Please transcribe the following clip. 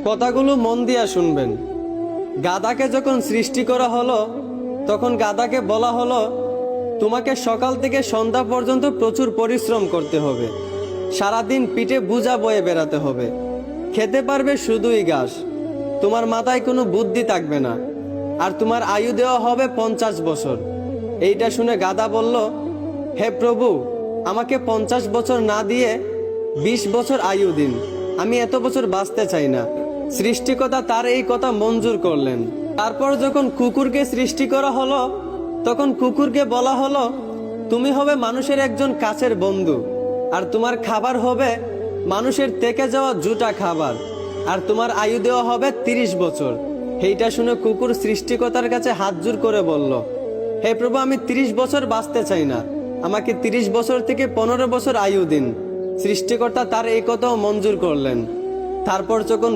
কথাগুলো মন দিয়া শুনবেন। গাধাকে যখন সৃষ্টি করা হলো তখন গাধাকে বলা হলো, তোমাকে সকাল থেকে সন্ধ্যা পর্যন্ত প্রচুর পরিশ্রম করতে হবে, সারাদিন পিঠে বোঝা বয়ে বেড়াতে হবে, খেতে পারবে শুধুই ঘাস, তোমার মাথায় কোনো বুদ্ধি থাকবে না, আর তোমার আয়ু দেওয়া হবে 50 বছর। এইটা শুনে গাধা বলল, হে প্রভু, আমাকে 50 বছর না দিয়ে 20 বছর আয়ু দিন, আমি এত বছর বাঁচতে চাই না। সৃষ্টিকর্তা তার এই কথা মঞ্জুর করলেন। তারপর যখন কুকুরকে সৃষ্টি করা হলো তখন কুকুরকে বলা হলো, তুমি হবে মানুষের একজন কাছের বন্ধু, আর তোমার খাবার হবে মানুষের থেকে যাওয়া জুটা খাবার, আর তোমার আয়ু দেওয়া হবে 30 বছর। এইটা শুনে কুকুর সৃষ্টিকর্তার কাছে হাত জোর করে বলল, হে প্রভু, আমি 30 বছর বাঁচতে চাই না, আমাকে 30 বছর থেকে 15 বছর আয়ু দিন। সৃষ্টিকর্তা তার এই কথাও মঞ্জুর করলেন। তারপর যখন